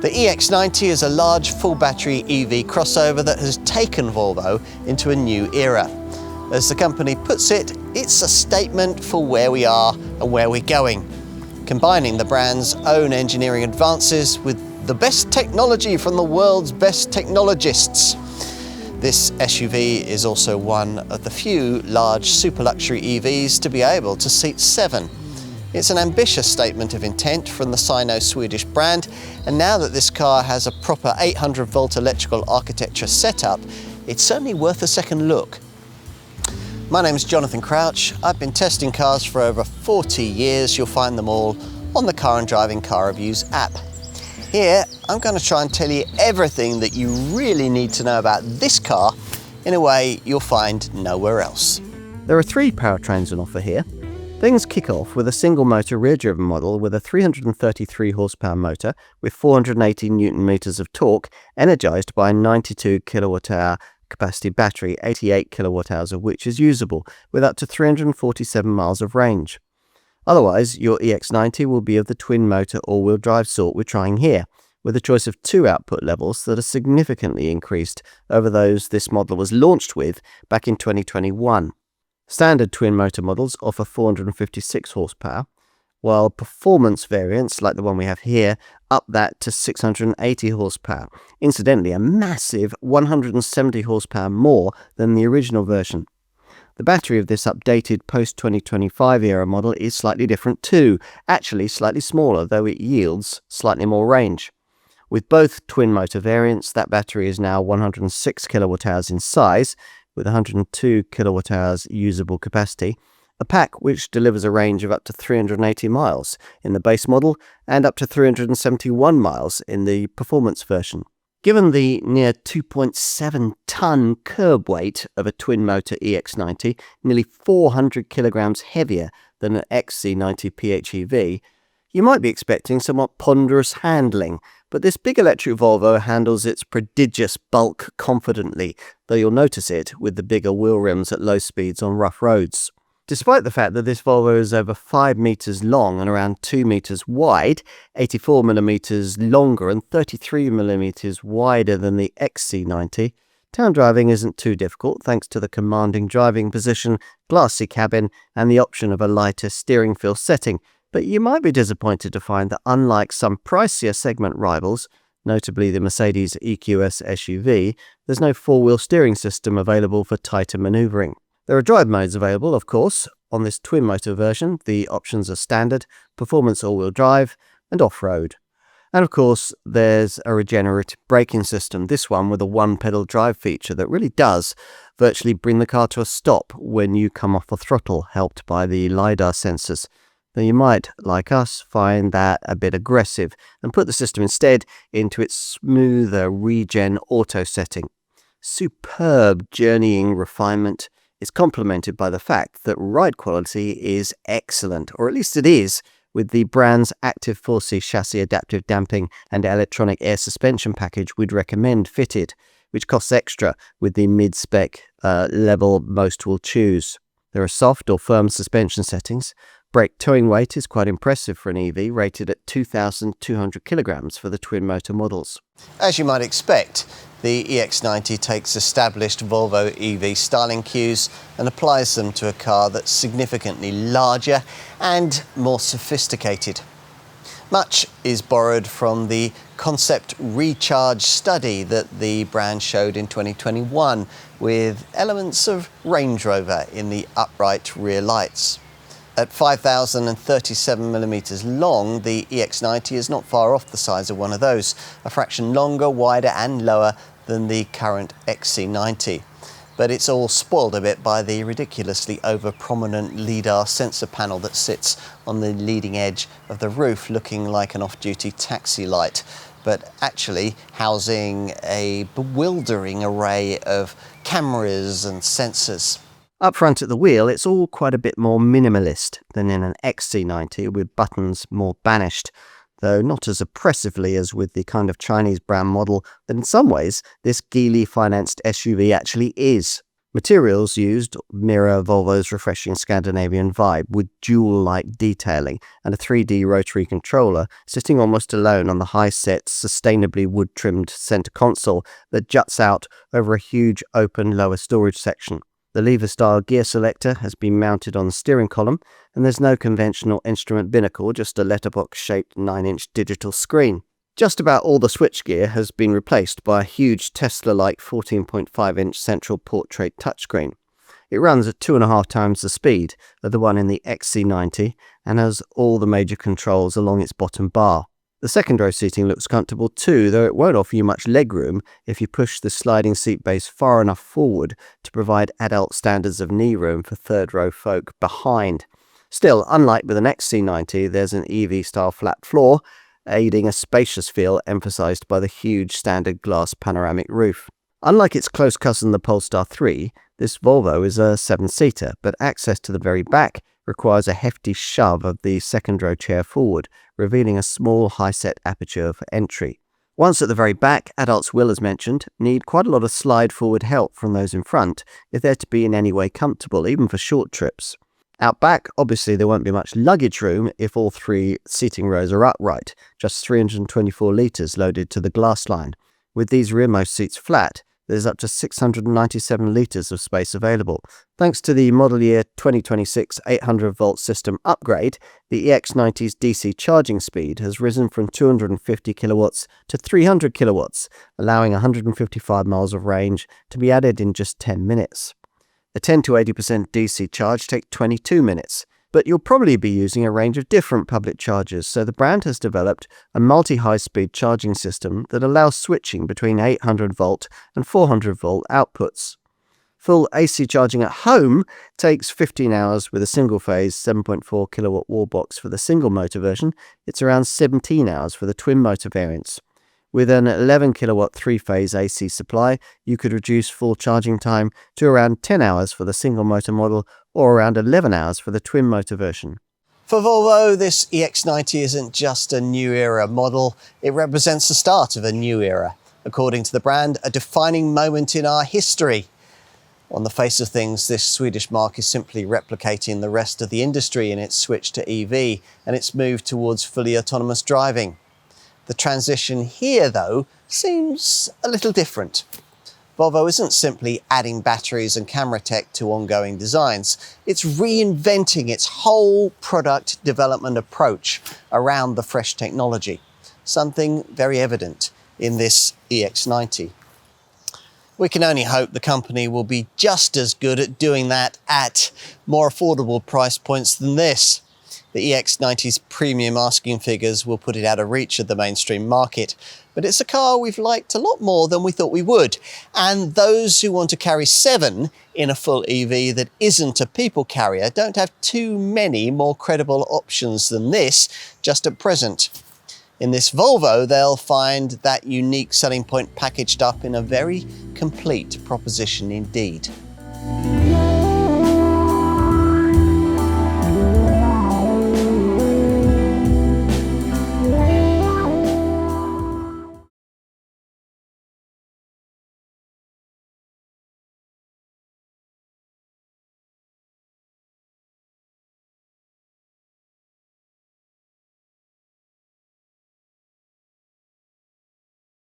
The EX90 is a large full battery EV crossover that has taken Volvo into a new era. As the company puts it, it's a statement for where we are and where we're going, combining the brand's own engineering advances with the best technology from the world's best technologists. This SUV is also one of the few large super luxury EVs to be able to seat 7. It's an ambitious statement of intent from the Sino-Swedish brand, and now that this car has a proper 800-volt electrical architecture setup, it's certainly worth a second look. My name's Jonathan Crouch. I've been testing cars for over 40 years. You'll find them all on the Car and Driving Car Reviews app. Here, I'm going to try and tell you everything that you really need to know about this car in a way you'll find nowhere else. There are 3 powertrains on offer here. Things kick off with a single-motor rear-driven model with a 333 horsepower motor with 480 Nm of torque, energised by a 92 kWh capacity battery, 88 kWh of which is usable, with up to 347 miles of range. Otherwise, your EX90 will be of the twin-motor all-wheel drive sort we're trying here, with a choice of 2 output levels that are significantly increased over those this model was launched with back in 2021. Standard twin-motor models offer 456 horsepower, while performance variants, like the one we have here, up that to 680 horsepower. Incidentally, a massive 170 horsepower more than the original version. The battery of this updated post-2025 era model is slightly different too, actually slightly smaller, though it yields slightly more range. With both twin-motor variants, that battery is now 106 kWh in size, with 102 kWh usable capacity, a pack which delivers a range of up to 380 miles in the base model and up to 371 miles in the performance version. Given the near 2.7-ton curb weight of a twin-motor EX90, nearly 400 kilograms heavier than an XC90 PHEV, you might be expecting somewhat ponderous handling, but this big electric Volvo handles its prodigious bulk confidently, though you'll notice it with the bigger wheel rims at low speeds on rough roads. Despite the fact that this Volvo is over 5 meters long and around 2 meters wide, 84 millimeters longer and 33 millimeters wider than the XC90, town driving isn't too difficult thanks to the commanding driving position, glassy cabin, and the option of a lighter steering feel setting. But you might be disappointed to find that unlike some pricier segment rivals, notably the Mercedes EQS SUV, there's no 4-wheel steering system available for tighter manoeuvring. There are drive modes available, of course. On this twin-motor version, the options are standard, performance all-wheel drive, and off-road. And of course, there's a regenerative braking system, this one with a one-pedal drive feature that really does virtually bring the car to a stop when you come off the throttle, helped by the LiDAR sensors. Though you might, like us, find that a bit aggressive and put the system instead into its smoother regen auto setting. Superb journeying refinement is complemented by the fact that ride quality is excellent, or at least it is, with the brand's Active 4C chassis adaptive damping and electronic air suspension package we'd recommend fitted, which costs extra with the mid-spec level most will choose. There are soft or firm suspension settings. Brake towing weight is quite impressive for an EV, rated at 2,200 kilograms for the twin-motor models. As you might expect, the EX90 takes established Volvo EV styling cues and applies them to a car that's significantly larger and more sophisticated. Much is borrowed from the concept recharge study that the brand showed in 2021, with elements of Range Rover in the upright rear lights. At 5,037 millimeters long, the EX90 is not far off the size of one of those, a fraction longer, wider and lower than the current XC90. But it's all spoiled a bit by the ridiculously over-prominent LiDAR sensor panel that sits on the leading edge of the roof, looking like an off-duty taxi light, but actually housing a bewildering array of cameras and sensors. Up front at the wheel, it's all quite a bit more minimalist than in an XC90, with buttons more banished, though not as oppressively as with the kind of Chinese brand model that in some ways this Geely financed SUV actually is. Materials used mirror Volvo's refreshing Scandinavian vibe with jewel-like detailing and a 3D rotary controller sitting almost alone on the high-set, sustainably wood-trimmed center console that juts out over a huge open lower storage section. The lever-style gear selector has been mounted on the steering column, and there's no conventional instrument binnacle, just a letterbox-shaped 9-inch digital screen. Just about all the switchgear has been replaced by a huge Tesla-like 14.5-inch central portrait touchscreen. It runs at 2.5 times the speed of the one in the XC90 and has all the major controls along its bottom bar. The second row seating looks comfortable too, though it won't offer you much legroom if you push the sliding seat base far enough forward to provide adult standards of knee room for third row folk behind. Still, unlike with an XC90, there's an EV-style flat floor, aiding a spacious feel emphasised by the huge standard glass panoramic roof. Unlike its close cousin the Polestar 3, this Volvo is a 7-seater, but access to the very back requires a hefty shove of the second row chair forward, revealing a small high-set aperture for entry. Once at the very back, adults will, as mentioned, need quite a lot of slide-forward help from those in front if they're to be in any way comfortable, even for short trips. Out back, obviously there won't be much luggage room if all 3 seating rows are upright, just 324 litres loaded to the glass line. With these rearmost seats flat, there's up to 697 litres of space available. Thanks to the model year 2026 800-volt system upgrade, the EX90's DC charging speed has risen from 250 kilowatts to 300 kilowatts, allowing 155 miles of range to be added in just 10 minutes. A 10 to 80% DC charge takes 22 minutes, but you'll probably be using a range of different public chargers, so the brand has developed a multi-high-speed charging system that allows switching between 800-volt and 400-volt outputs. Full AC charging at home takes 15 hours with a single-phase 7.4 kilowatt wall box for the single-motor version. It's around 17 hours for the twin-motor variants. With an 11 kilowatt 3-phase AC supply, you could reduce full charging time to around 10 hours for the single motor model or around 11 hours for the twin motor version. For Volvo, this EX90 isn't just a new era model, it represents the start of a new era. According to the brand, a defining moment in our history. On the face of things, this Swedish marque is simply replicating the rest of the industry in its switch to EV and its move towards fully autonomous driving. The transition here, though, seems a little different. Volvo isn't simply adding batteries and camera tech to ongoing designs. It's reinventing its whole product development approach around the fresh technology, something very evident in this EX90. We can only hope the company will be just as good at doing that at more affordable price points than this. The EX90's premium asking figures will put it out of reach of the mainstream market, but it's a car we've liked a lot more than we thought we would. And those who want to carry 7 in a full EV that isn't a people carrier don't have too many more credible options than this just at present. In this Volvo, they'll find that unique selling point packaged up in a very complete proposition indeed.